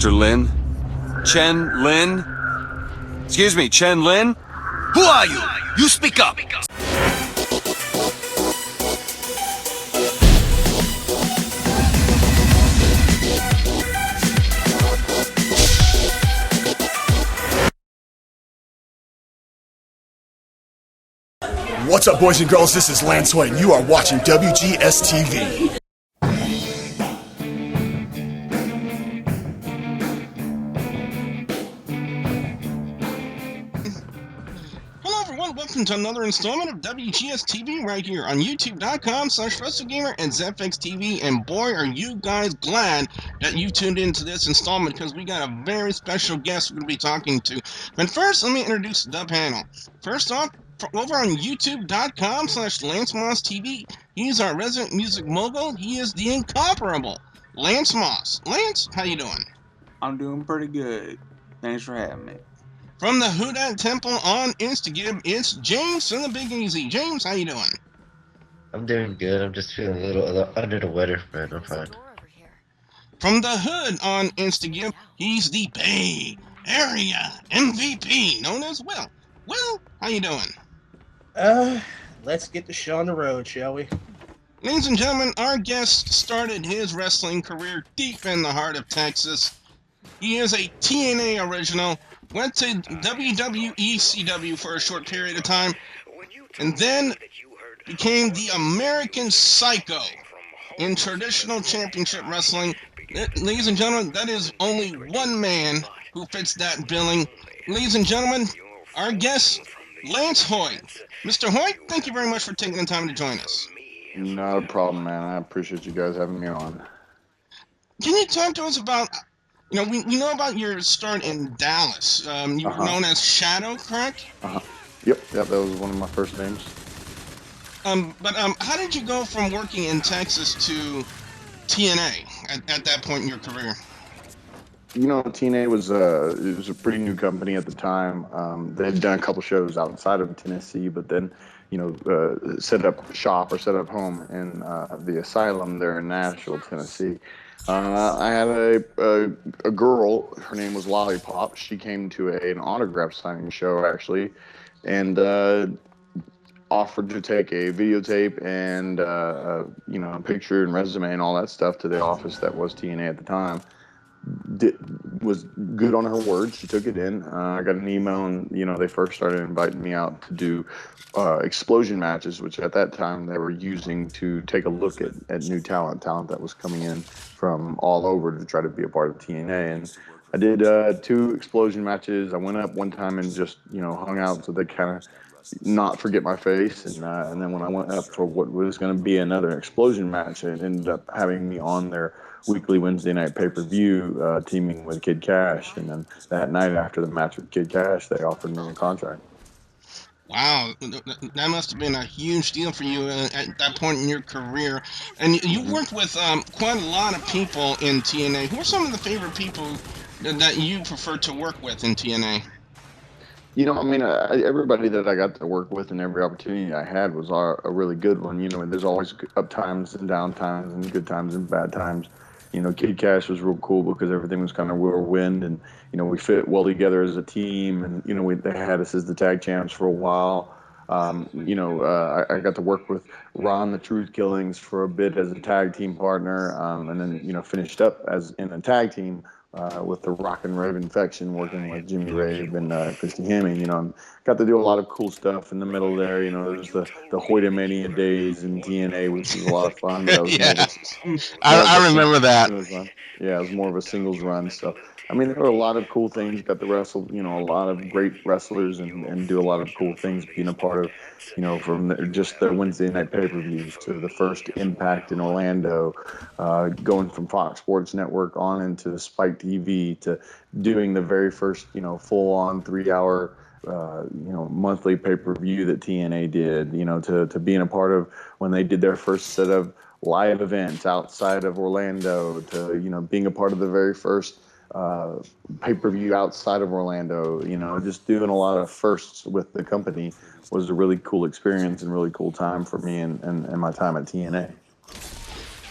Mr. Lin? Chen Lin? Excuse me, Chen Lin? Who are you? You speak up! What's up, boys and girls? This is Lance Hoyt, and you are watching WGS-TV. Hello everyone, welcome to another installment of WGS-TV right here on YouTube.com/WrestleGamer and ZFX-TV, and boy are you guys glad that you tuned into this installment because we got a very special guest we're going to be talking to. But first, let me introduce the panel. First off, over on YouTube.com/LanceMossTV, he's our resident music mogul. He is the incomparable Lance Moss. Lance, how you doing? I'm doing pretty good. Thanks for having me. From the Houdat Temple on Instagram, it's James from the Big Easy. James, how you doing? I'm doing good. I'm just feeling a little under the weather, but I'm fine. From the Hood on Instagram, he's the Bay Area MVP, known as Will. Will, how you doing? Let's get the show on the road, shall we? Ladies and gentlemen, our guest started his wrestling career deep in the heart of Texas. He is a TNA original, went to WWECW for a short period of time, and then became the American Psycho in traditional championship wrestling. Ladies and gentlemen, that is only one man who fits that billing. Ladies and gentlemen, our guest, Lance Hoyt. Mr. Hoyt, thank you very much for taking the time to join us. Not a problem, man. I appreciate you guys having me on. Can you talk to us about, we know about your start in Dallas. You were known as Shadow, correct? Yep, that was one of my first names. But how did you go from working in Texas to TNA at that point in your career? You know, TNA was it was a pretty new company at the time. They had done a couple shows outside of Tennessee, but then, set up shop or set up home in the Asylum there in Nashville, Tennessee. I had a girl, her name was Lollipop. She came to an autograph signing show, actually, and offered to take a videotape and, a picture and resume and all that stuff to the office that was TNA at the time. Was good on her word. She took it in. I got an email, and they first started inviting me out to do explosion matches, which at that time they were using to take a look at new talent that was coming in from all over to try to be a part of TNA. And I did 2 explosion matches. I went up one time and just hung out so they kind of not forget my face, and then when I went up for what was going to be another explosion match, it ended up having me on their weekly Wednesday night pay-per-view, teaming with Kid Cash. And then that night after the match with Kid Cash, they offered me a contract. Wow, that must have been a huge deal for you at that point in your career. And you worked with quite a lot of people in TNA. Who are some of the favorite people that you prefer to work with in TNA? Everybody that I got to work with and every opportunity I had was a really good one. There's always up times and down times and good times and bad times. Kid Cash was real cool because everything was kind of whirlwind, and we fit well together as a team, and they had us as the tag champs for a while. I got to work with Ron the Truth Killings for a bit as a tag team partner, and then finished up as in a tag team with the Rock and Rave Infection, working with Jimmy Rave and Christy Hemming. Got to do a lot of cool stuff in the middle there. There's the Hoytomania days in TNA, which was a lot of fun. That was I remember that. It was fun. Yeah, it was more of a singles run. So, there were a lot of cool things. Got to wrestle, a lot of great wrestlers and do a lot of cool things, being a part of, from just the Wednesday night pay-per-views to the first Impact in Orlando, going from Fox Sports Network on into Spike TV to doing the very first, full-on 3-hour, monthly pay-per-view that TNA did, to being a part of when they did their first set of live events outside of Orlando, to, being a part of the very first pay-per-view outside of Orlando, just doing a lot of firsts with the company was a really cool experience and really cool time for me and my time at TNA.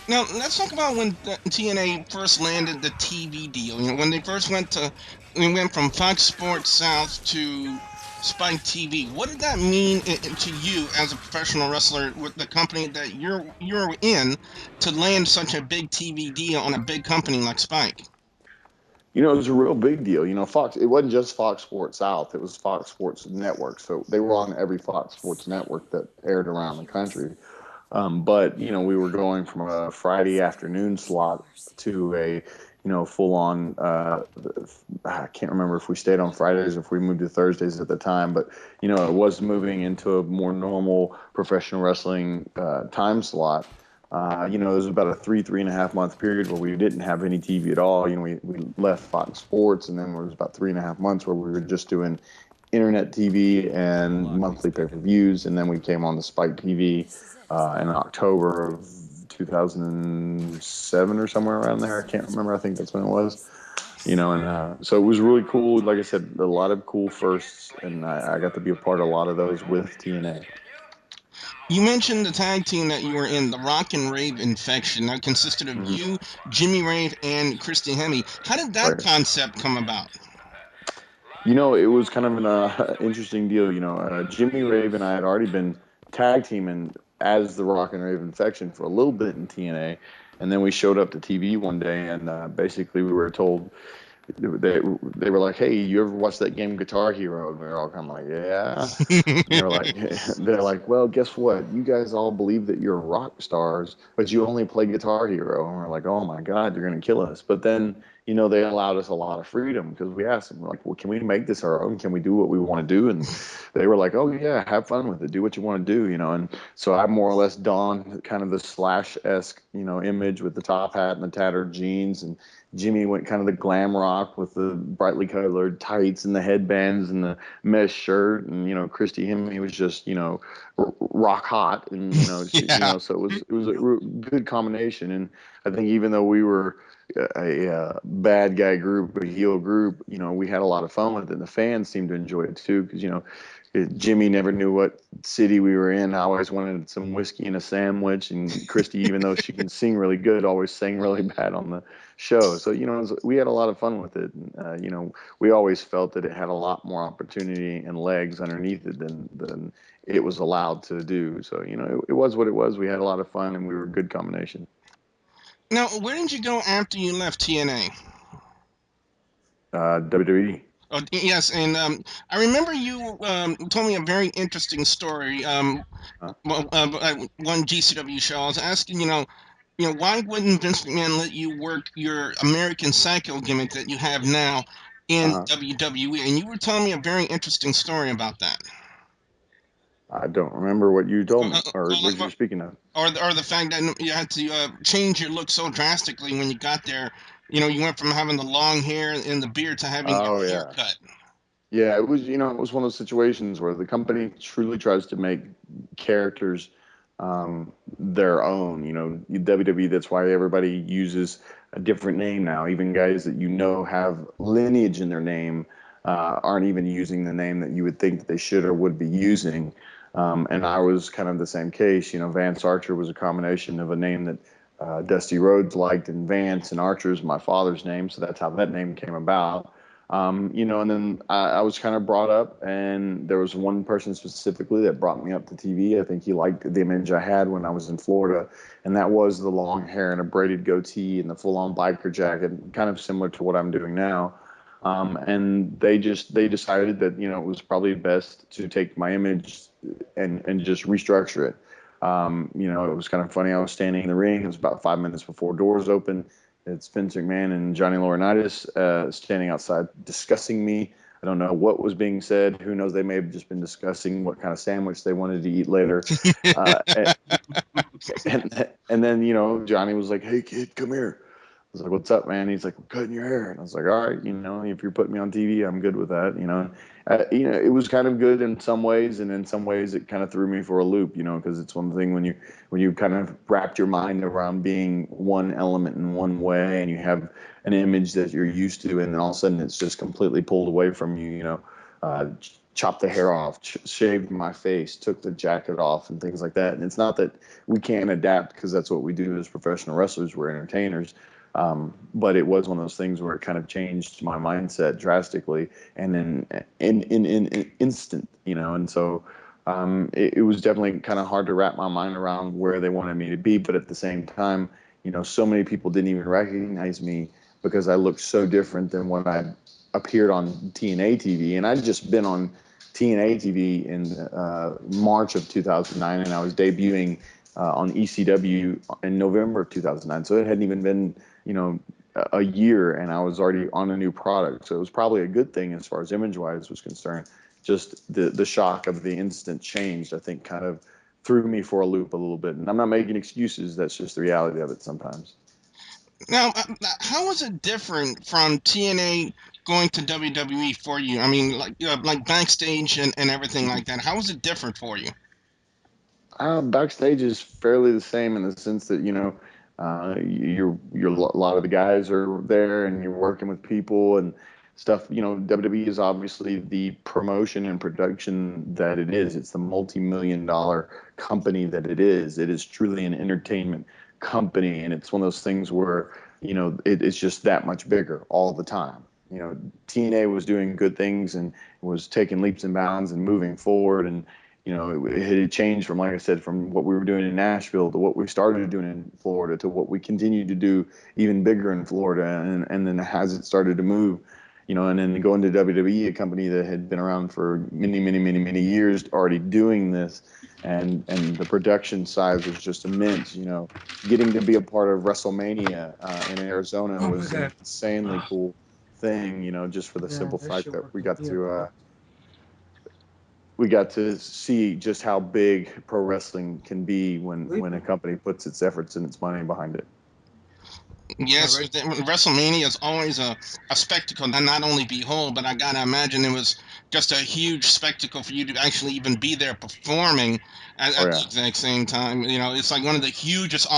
Now let's talk about when the TNA first landed the TV deal. You know, when they first they went from Fox Sports South to Spike TV. What did that mean to you as a professional wrestler with the company that you're in to land such a big TV deal on a big company like Spike? It was a real big deal. Fox, it wasn't just Fox Sports South, it was Fox Sports Network. So they were on every Fox Sports network that aired around the country. But, we were going from a Friday afternoon slot to a, full on, I can't remember if we stayed on Fridays or if we moved to Thursdays at the time, but, it was moving into a more normal professional wrestling time slot. There was about a 3.5 month period where we didn't have any TV at all. We left Fox Sports, and then there was about 3.5 months where we were just doing internet TV and monthly pay-per-views, and then we came on the Spike TV in October of 2007 or somewhere around there. I can't remember. I think that's when it was. And so it was really cool. Like I said, a lot of cool firsts, and I got to be a part of a lot of those with TNA. You mentioned the tag team that you were in, the Rock and Rave Infection. That consisted of Mm-hmm. you, Jimmy Rave, and Christy Hemme. How did that Right. concept come about? It was kind of an interesting deal. Jimmy Rave and I had already been tag teaming as the Rock and Rave Infection for a little bit in TNA, and then we showed up to TV one day, and basically we were told they were like, "Hey, you ever watch that game Guitar Hero?" And we were all kind of like, "Yeah." And they're like, "Well, guess what? You guys all believe that you're rock stars, but you only play Guitar Hero." And we're like, "Oh my God, you're gonna kill us!" But then, they allowed us a lot of freedom because we asked them, we're like, "Well, can we make this our own? Can we do what we want to do?" And they were like, "Oh yeah, have fun with it. Do what you want to do." And so I more or less donned kind of the Slash-esque, image with the top hat and the tattered jeans, and Jimmy went kind of the glam rock with the brightly colored tights and the headbands and the mesh shirt, and Christy Hemme was just rock hot, and Yeah. so it was a good combination. And I think even though we were a bad guy group, a heel group, we had a lot of fun with it, and the fans seemed to enjoy it too, because Jimmy never knew what city we were in. I always wanted some whiskey and a sandwich, and Christy, even though she can sing really good, always sang really bad on the show. So we had a lot of fun with it. And, we always felt that it had a lot more opportunity and legs underneath it than it was allowed to do. So it was what it was. We had a lot of fun, and we were a good combination. Now, where did you go after you left TNA? WWE. Oh, yes, and I remember you told me a very interesting story. Uh, One GCW show, I was asking, why wouldn't Vince McMahon let you work your American Psycho gimmick that you have now in uh, WWE? And you were telling me a very interesting story about that. I don't remember what you told me Uh, or uh, what you're speaking of. or the fact that you had to change your look so drastically when you got there. You went from having the long hair and the beard to having Oh your yeah. haircut. Yeah, it was one of those situations where the company truly tries to make characters their own. WWE, that's why everybody uses a different name now. Even guys that have lineage in their name aren't even using the name that you would think that they should or would be using. And I was kind of the same case. Vance Archer was a combination of a name that Dusty Rhodes liked, and Vance and Archer is my father's name, so that's how that name came about. And then I was kind of brought up, and there was one person specifically that brought me up to TV. I think he liked the image I had when I was in Florida, and that was the long hair and a braided goatee and the full-on biker jacket, kind of similar to what I'm doing now. And they decided that it was probably best to take my image and just restructure it. It was kind of funny. I was standing in the ring. It was about 5 minutes before doors open. It's Vince McMahon and Johnny Laurinaitis standing outside discussing me. I don't know what was being said. Who knows? They may have just been discussing what kind of sandwich they wanted to eat later. And, and then Johnny was like, "Hey kid, come here." I was like, "What's up, man?" He's like, "I'm cutting your hair." And I was like, "All right, if you're putting me on TV, I'm good with that." It was kind of good in some ways, and in some ways, it kind of threw me for a loop. Because it's one thing when you kind of wrapped your mind around being one element in one way, and you have an image that you're used to, and then all of a sudden it's just completely pulled away from you. chopped the hair off, shaved my face, took the jacket off, and things like that. And it's not that we can't adapt, because that's what we do as professional wrestlers. We're entertainers. But it was one of those things where it kind of changed my mindset drastically, and then in instant, And so it was definitely kind of hard to wrap my mind around where they wanted me to be. But at the same time, so many people didn't even recognize me because I looked so different than when I appeared on TNA TV. And I'd just been on TNA TV in March of 2009, and I was debuting on ECW in November of 2009. So it hadn't even been, a year, and I was already on a new product. So it was probably a good thing as far as image-wise was concerned. Just the shock of the instant change, I think, kind of threw me for a loop a little bit. And I'm not making excuses. That's just the reality of it sometimes. Now, how was it different from TNA going to WWE for you? I mean, like backstage and everything like that. How was it different for you? Backstage is fairly the same in the sense that you're a lot of the guys are there and you're working with people and stuff. WWE is obviously the promotion and production that it is. It's the multi-million-dollar company that it is. It is truly an entertainment company, and it's one of those things where it's just that much bigger all the time. TNA was doing good things and was taking leaps and bounds and moving forward, and it had changed from, like I said, from what we were doing in Nashville to what we started doing in Florida to what we continued to do even bigger in Florida. And then as it started to move, and then going to WWE, a company that had been around for many, many, many, many years already doing this. And the production size was just immense. Getting to be a part of WrestleMania in Arizona was an insanely cool thing, just for the simple fact that we got to see just how big pro wrestling can be when a company puts its efforts and its money behind it. Yes, WrestleMania is always a spectacle that not only behold, but I gotta imagine it was just a huge spectacle for you to actually even be there performing at the exact same time. It's like one of the hugest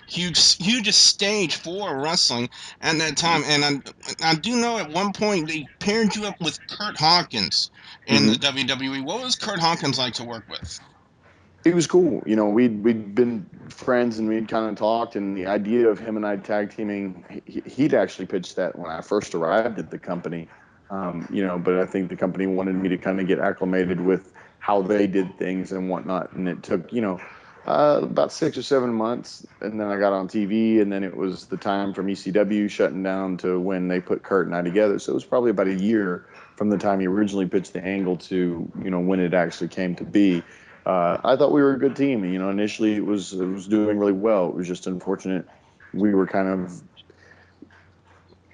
hugest stage for wrestling at that time. And I do know at one point they paired you up with Kurt Hawkins in the WWE. What was Kurt Hawkins like to work with? It was cool. We'd been friends and we'd kind of talked, and the idea of him and I tag teaming, he'd actually pitched that when I first arrived at the company. But I think the company wanted me to kind of get acclimated with how they did things and whatnot. And it took, about 6 or 7 months. And then I got on TV, and then it was the time from ECW shutting down to when they put Kurt and I together. So it was probably about a year from the time he originally pitched the angle to, when it actually came to be. I thought we were a good team. Initially it was doing really well. It was just unfortunate we were kind of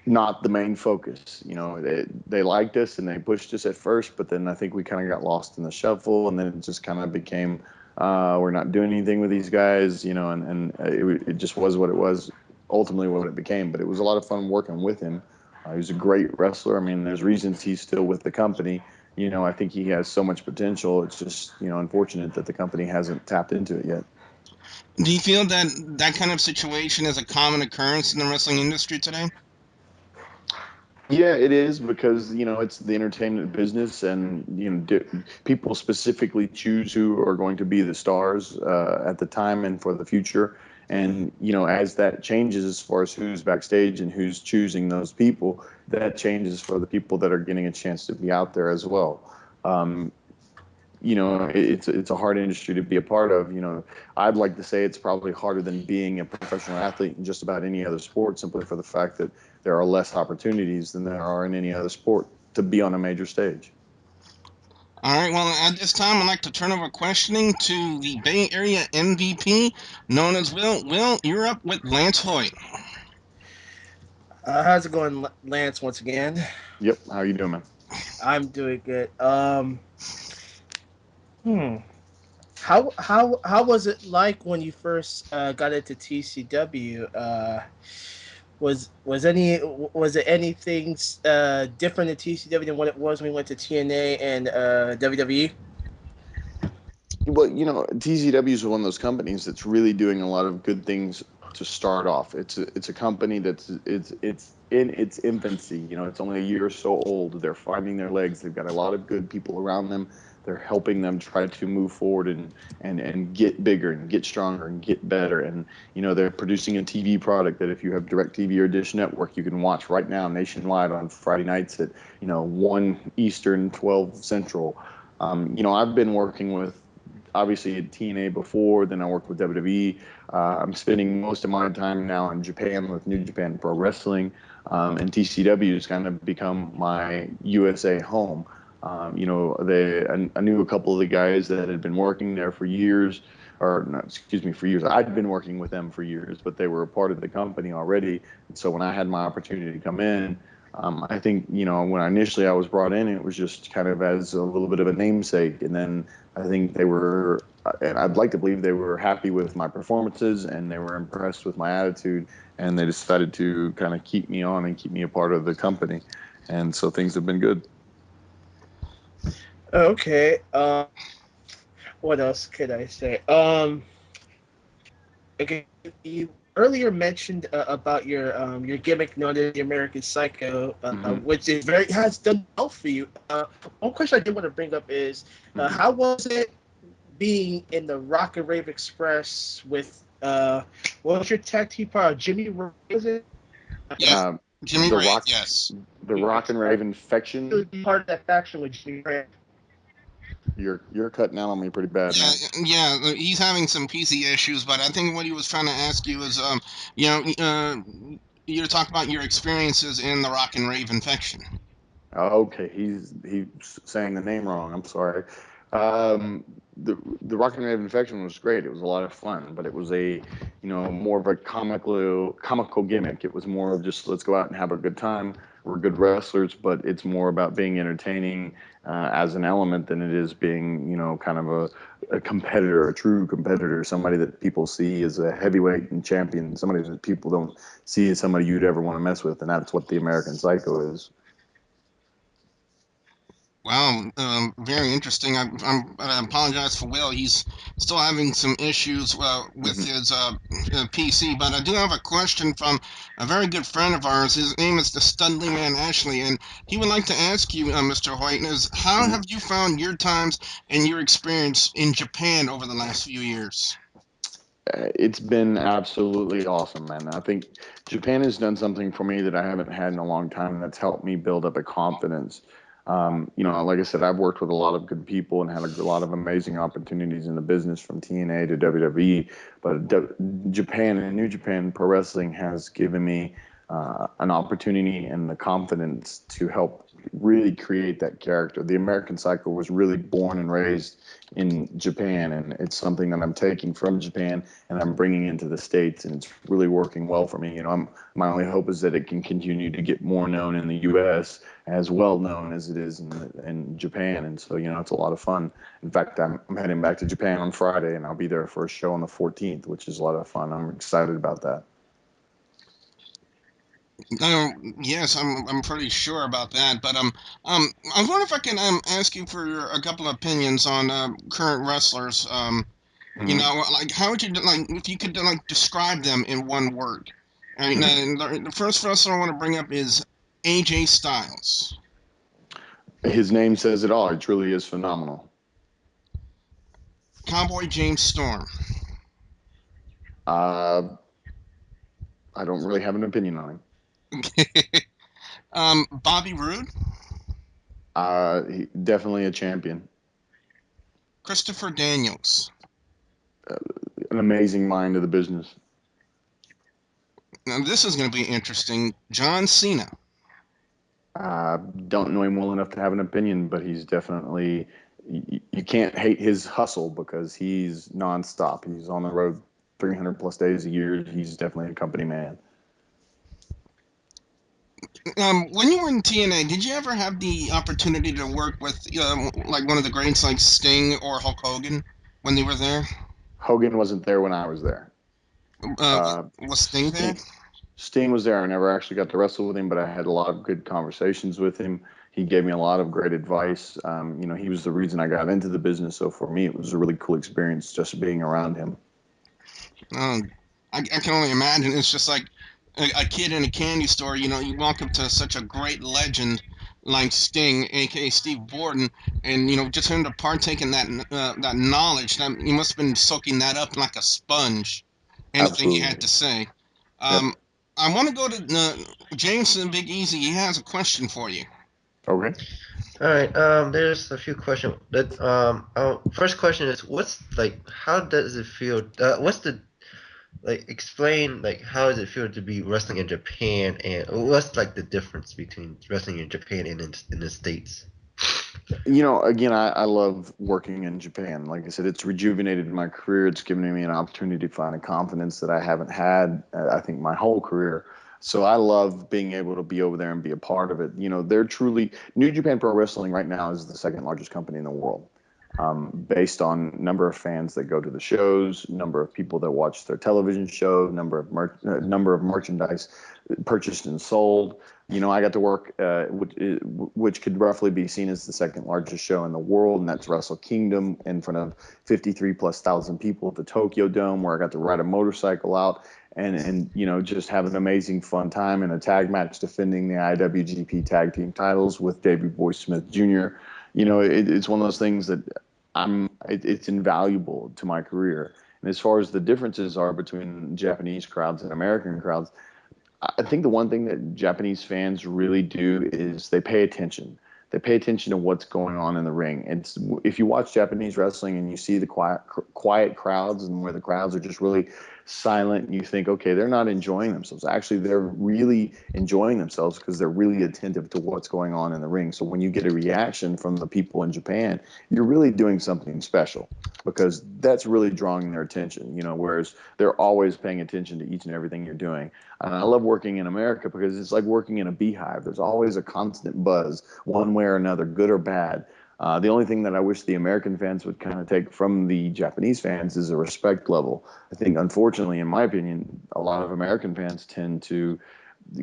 not the main focus. They liked us and they pushed us at first, but then I think we kind of got lost in the shuffle, and then it just kind of became we're not doing anything with these guys, and it just was what it was, ultimately what it became. But it was a lot of fun working with him. He was a great wrestler. I mean, there's reasons he's still with the company. I think he has so much potential. It's just, unfortunate that the company hasn't tapped into it yet. Do you feel that that kind of situation is a common occurrence in the wrestling industry today? Yeah, it is, because it's the entertainment business, and people specifically choose who are going to be the stars at the time and for the future. And as that changes as far as who's backstage and who's choosing those people, that changes for the people that are getting a chance to be out there as well. It's a hard industry to be a part of. I'd like to say it's probably harder than being a professional athlete in just about any other sport, simply for the fact that there are less opportunities than there are in any other sport to be on a major stage. All right, well, at this time, I'd like to turn over questioning to the Bay Area MVP, known as Will. Will, you're up with Lance Hoyt. How's it going, Lance? Once again, Yep. How you doing, man? I'm doing good. How was it like when you first got into TCW? Was it anything different in TCW than what it was when we went to TNA and WWE? Well, TCW is one of those companies that's really doing a lot of good things to start off. It's a company that's in its infancy. You know, it's only a year or so old. They're finding their legs. They've got a lot of good people around them. They're helping them try to move forward and get bigger and get stronger and get better. And you know, they're producing a TV product that if you have DirecTV or Dish Network, you can watch right now nationwide on Friday nights at 1 Eastern, 12 Central. You know, I've been working with obviously at TNA before, then I worked with WWE. I'm spending most of my time now in Japan with New Japan Pro Wrestling, and TCW has kind of become my USA home. You know, I knew a couple of the guys that had been working there for years, or no, excuse me, for years. I'd been working with them for years, but they were a part of the company already. And so when I had my opportunity to come in, I think, you know, when initially I was brought in, it was just kind of as a little bit of a namesake. And then I think they were, and I'd like to believe they were happy with my performances and they were impressed with my attitude. And they decided to kind of keep me on and keep me a part of the company. And so things have been good. Okay. What else could I say? Okay, you earlier mentioned about your gimmick known as the American Psycho, which is has done well for you. One question I did want to bring up is how was it being in the Rock and Rave Express with what was your tag team partner? Jimmy Ray, was it? Yeah, Jimmy the Ray. Rock, Yes. the Rock and Rave To Infection. be part of that faction with Jimmy Ray. You're cutting out on me pretty bad, man. Yeah. He's having some PC issues, but I think what he was trying to ask you is, you know, you talk about your experiences in the Rock and Rave infection. Okay, he's saying the name wrong. I'm sorry. The Rock and Rave Infection was great. It was a lot of fun, but it was more of a comical gimmick. It was more of just let's go out and have a good time. We're good wrestlers, but it's more about being entertaining as an element than it is being, kind of a competitor, a true competitor, somebody that people see as a heavyweight and champion, somebody that people don't see as somebody you'd ever want to mess with, and that's what the American Psycho is. Wow, very interesting. I apologize for Will. He's still having some issues with his PC, but I do have a question from a very good friend of ours. His name is the Studley Man Ashley, and he would like to ask you, Mr. Hoyt, is how have you found your times and your experience in Japan over the last few years? It's been absolutely awesome, man. I think Japan has done something for me that I haven't had in a long time, and that's helped me build up a confidence. Like I said, I've worked with a lot of good people and had a lot of amazing opportunities in the business from TNA to WWE. But Japan and New Japan Pro Wrestling has given me an opportunity and the confidence to help really create that character. The American Psycho was really born and raised in Japan, and it's something that I'm taking from Japan and I'm bringing into the States, and it's really working well for me. My only hope is that it can continue to get more known in the U.S. as well known as it is in Japan, and so it's a lot of fun. In fact, I'm heading back to Japan on Friday, and I'll be there for a show on the 14th, which is a lot of fun. I'm excited about that. Yes, I'm pretty sure about that. But I was wondering if I can ask you for a couple of opinions on current wrestlers. Like how would you if you could describe them in one word? All right, now, the first wrestler I want to bring up is AJ Styles. His name says it all. It truly is phenomenal. Cowboy James Storm. I don't really have an opinion on him. Bobby Roode. Definitely a champion. Christopher Daniels. An amazing mind of the business. Now this is going to be interesting. John Cena. Don't know him well enough to have an opinion, but he's definitely, you can't hate his hustle because he's nonstop. He's on the road 300 plus days a year. He's definitely a company man. When you were in TNA, did you ever have the opportunity to work with like one of the greats like Sting or Hulk Hogan when they were there? Hogan wasn't there when I was there. Was Sting there? Sting was there. I never actually got to wrestle with him, but I had a lot of good conversations with him. He gave me a lot of great advice. He was the reason I got into the business. So for me, it was a really cool experience just being around him. I can only imagine. It's just like a kid in a candy store, you walk up to such a great legend like Sting, aka Steve Borden, and just him to partake in that knowledge. That you must have been soaking that up like a sponge. Anything he had Absolutely. to say. Yep. Um, I want to go to Jameson Big Easy. He has a question for you. Okay. All right. There's a few questions. That first question is, what's like, how does it feel? What's the like? Explain like how does it feel to be wrestling in Japan, and what's like the difference between wrestling in Japan and in the States? Again, I love working in Japan. Like I said, it's rejuvenated my career. It's given me an opportunity to find a confidence that I haven't had, I think, my whole career. So I love being able to be over there and be a part of it. They're truly New Japan Pro Wrestling right now is the second largest company in the world, based on number of fans that go to the shows, number of people that watch their television show, number of merchandise purchased and sold. I got to work, which could roughly be seen as the second largest show in the world, and that's Wrestle Kingdom in front of 53 plus thousand people at the Tokyo Dome, where I got to ride a motorcycle out and just have an amazing fun time in a tag match defending the IWGP tag team titles with Davey Boy Smith Jr. It's one of those things that it's invaluable to my career. And as far as the differences are between Japanese crowds and American crowds, I think the one thing that Japanese fans really do is they pay attention. They pay attention to what's going on in the ring. It's if you watch Japanese wrestling and you see the quiet crowds and where the crowds are just really silent, and you think, okay, they're not enjoying themselves. Actually, they're really enjoying themselves because they're really attentive to what's going on in the ring. So when you get a reaction from the people in Japan, you're really doing something special because that's really drawing their attention. Whereas they're always paying attention to each and everything you're doing. And I love working in America because it's like working in a beehive. There's always a constant buzz, one way or another, good or bad. The only thing that I wish the American fans would kind of take from the Japanese fans is a respect level. I think, unfortunately, in my opinion, a lot of American fans tend to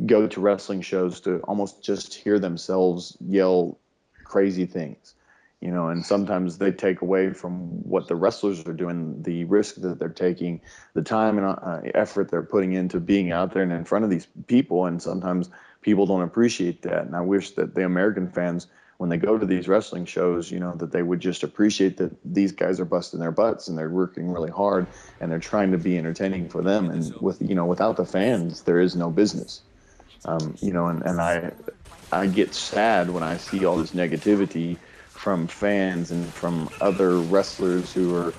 go to wrestling shows to almost just hear themselves yell crazy things. And sometimes they take away from what the wrestlers are doing, the risk that they're taking, the time and effort they're putting into being out there and in front of these people. And sometimes people don't appreciate that. And I wish that the American fans, when they go to these wrestling shows, that they would just appreciate that these guys are busting their butts and they're working really hard and they're trying to be entertaining for them. And without the fans, there is no business. And I get sad when I see all this negativity from fans and from other wrestlers who are,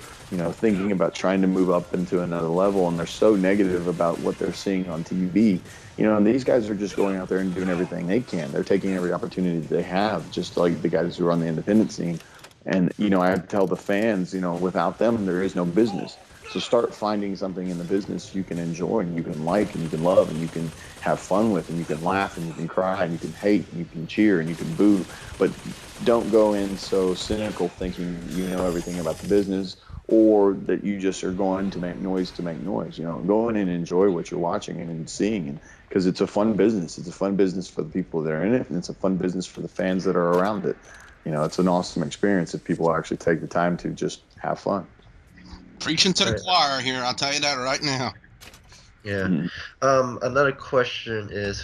thinking about trying to move up into another level, and they're so negative about what they're seeing on TV. And these guys are just going out there and doing everything they can. They're taking every opportunity they have, just like the guys who are on the independent scene. And, I tell the fans, without them, there is no business. So start finding something in the business you can enjoy and you can like and you can love and you can have fun with and you can laugh and you can cry and you can hate and you can cheer and you can boo. But don't go in so cynical thinking you know everything about the business or that you just are going to make noise to make noise. Go in and enjoy what you're watching and seeing, and because it's a fun business. It's a fun business for the people that are in it, and it's a fun business for the fans that are around it. It's an awesome experience if people actually take the time to just have fun. Preaching to All the right. choir here. I'll tell you that right now. Yeah. Mhm. Another question is,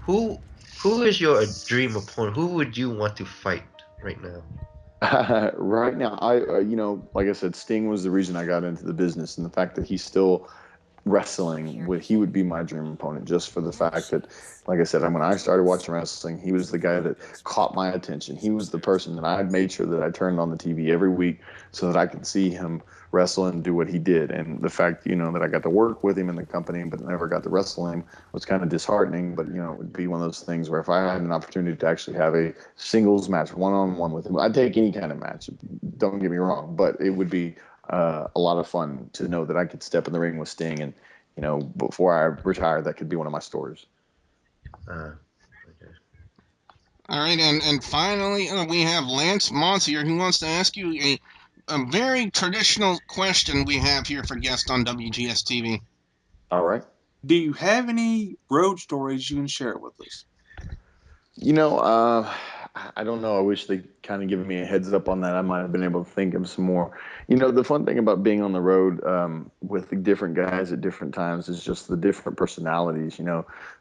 who who is your dream opponent? Who would you want to fight right now? Right now, like I said, Sting was the reason I got into the business, and the fact that he's still wrestling, he would be my dream opponent just for the fact that, like I said, when I started watching wrestling, he was the guy that caught my attention. He was the person that I made sure that I turned on the TV every week so that I could see him wrestle and do what he did. And the fact, that I got to work with him in the company, but never got to wrestle him was kind of disheartening. But, it would be one of those things where if I had an opportunity to actually have a singles match, one-on-one with him, I'd take any kind of match. Don't get me wrong, but it would be a lot of fun to know that I could step in the ring with Sting, and before I retire, that could be one of my stories. Okay. All right, and finally, we have Lance Moss here who wants to ask you a very traditional question we have here for guests on WGS-TV. All right. Do you have any road stories you can share with us? You know, uh, I don't know. I wish they kind of given me a heads up on that. I might have been able to think of some more. The fun thing about being on the road with the different guys at different times is just the different personalities.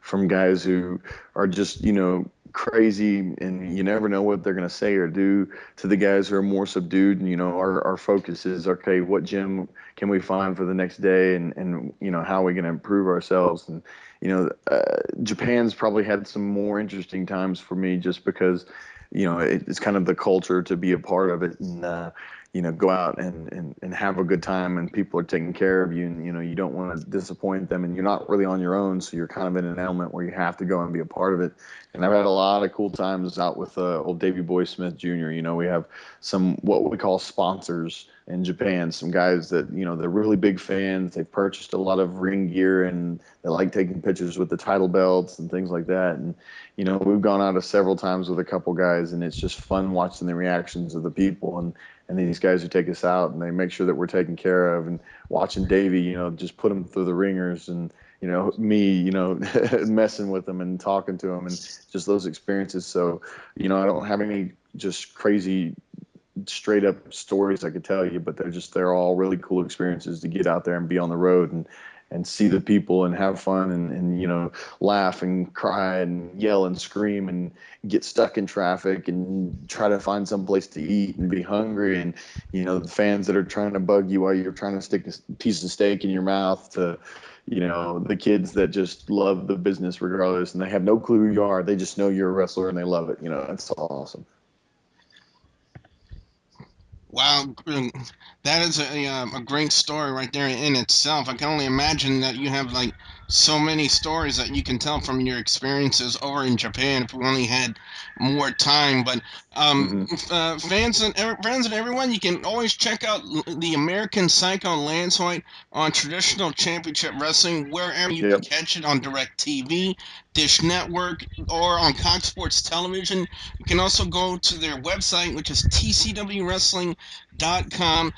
From guys who are just crazy and you never know what they're going to say or do, to the guys who are more subdued. And our focus is, okay, what gym can we find for the next day, and how are we going to improve ourselves. And Japan's probably had some more interesting times for me, just because it's kind of the culture to be a part of it, and go out and have a good time, and people are taking care of you, and you don't want to disappoint them, and you're not really on your own, so you're kind of in an element where you have to go and be a part of it. And I've had a lot of cool times out with old Davey Boy Smith Jr. We have some what we call sponsors in Japan, some guys that they're really big fans. They've purchased a lot of ring gear, and they like taking pictures with the title belts and things like that. And we've gone out several times with a couple guys, and it's just fun watching the reactions of the people, and these guys who take us out, and they make sure that we're taken care of, and watching Davey, just put him through the ringers, and me, messing with them and talking to them, and just those experiences. So, I don't have any just crazy straight up stories I could tell you, but they're all really cool experiences to get out there and be on the road and see the people and have fun and laugh and cry and yell and scream and get stuck in traffic and try to find some place to eat and be hungry, and the fans that are trying to bug you while you're trying to stick a piece of steak in your mouth, to the kids that just love the business regardless, and they have no clue who you are. They just know you're a wrestler and they love it. It's awesome. Wow, that is a great story right there in itself. I can only imagine that you have like so many stories that you can tell from your experiences over in Japan. If we only had more time, but friends and everyone, you can always check out the American Psycho Lance Hoyt on Traditional Championship Wrestling wherever you can catch it, on DirecTV, Dish Network, or on Cox Sports Television. You can also go to their website, which is tcwwrestling.com.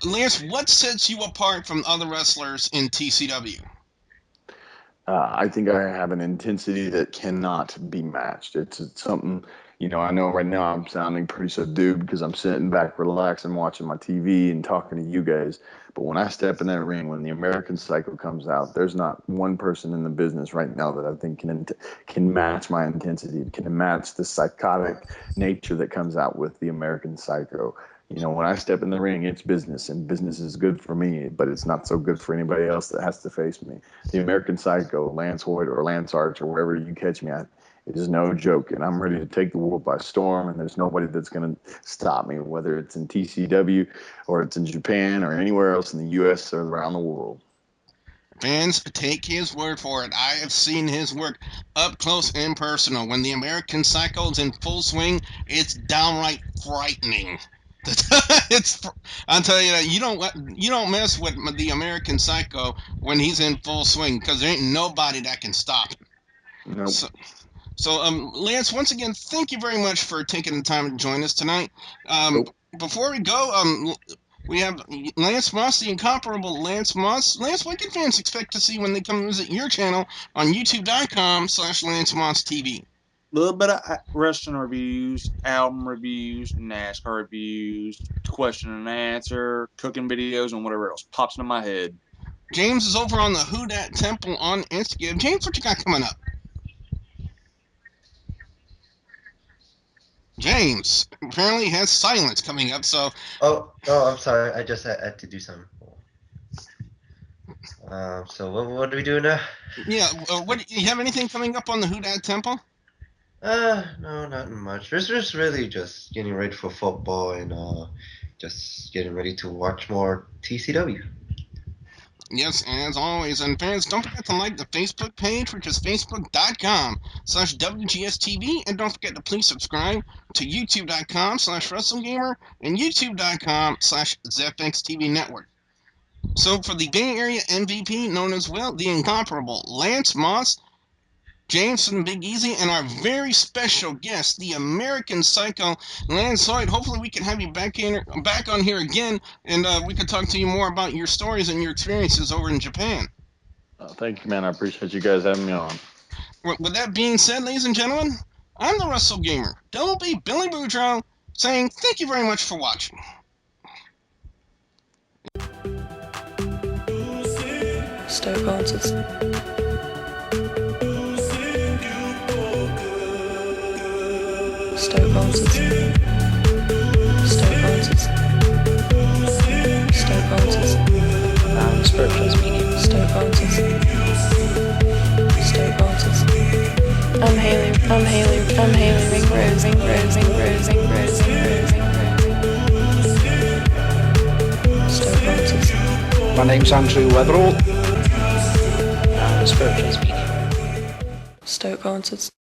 Lance, what sets you apart from other wrestlers in TCW? I think I have an intensity that cannot be matched. It's something, I know right now I'm sounding pretty subdued because I'm sitting back, relaxing, watching my TV and talking to you guys. But when I step in that ring, when the American Psycho comes out, there's not one person in the business right now that I think can match my intensity, can match the psychotic nature that comes out with the American Psycho. When I step in the ring, it's business, and business is good for me, but it's not so good for anybody else that has to face me. The American Psycho, Lance Hoyt or Lance Arch or wherever you catch me at, it is no joke, and I'm ready to take the world by storm, and there's nobody that's going to stop me, whether it's in TCW or it's in Japan or anywhere else in the U.S. or around the world. Fans, take his word for it. I have seen his work up close and personal. When the American Psycho is in full swing, it's downright frightening. I'll tell you that you don't mess with the American Psycho when he's in full swing, because there ain't nobody that can stop him. Nope. So, Lance, once again, thank you very much for taking the time to join us tonight. Before we go, we have Lance Moss, the incomparable Lance Moss. Lance, what can fans expect to see when they come visit your channel on youtube.com/Lance Moss TV? A little bit of wrestling reviews, album reviews, NASCAR reviews, question and answer, cooking videos, and whatever else pops into my head. James is over on the Who Dat Temple on Instagram. James, what you got coming up? James apparently has silence coming up, so... Oh, I'm sorry. I just had to do something. So what do we do now? Yeah, what you have anything coming up on the Who Dat Temple? No, not much. It's just really just getting ready for football and just getting ready to watch more TCW. Yes, as always. And fans, don't forget to like the Facebook page, which is facebook.com/WGS-TV. And don't forget to please subscribe to youtube.com/WrestlingGamer and youtube.com/ZFXTV Network. So for the Bay Area MVP, known as well, the incomparable Lance Moss, James from Big Easy, and our very special guest, the American Psycho Lance Hoyt. Hopefully we can have you back on here again, and we can talk to you more about your stories and your experiences over in Japan. Thank you, man. I appreciate you guys having me on. With that being said, ladies and gentlemen, I'm the Russell Gamer. Don't be Billy Boudreaux saying thank you very much for watching. Stoke answers. Stoke answers. Stoke answers. Stoke answers. Spiritual speaking. Stoke answers. Stoke answers. I'm Haley Ringrose. Stoke answers. My name's Andrew Weatherall. Spiritual speaking. Stoke answers.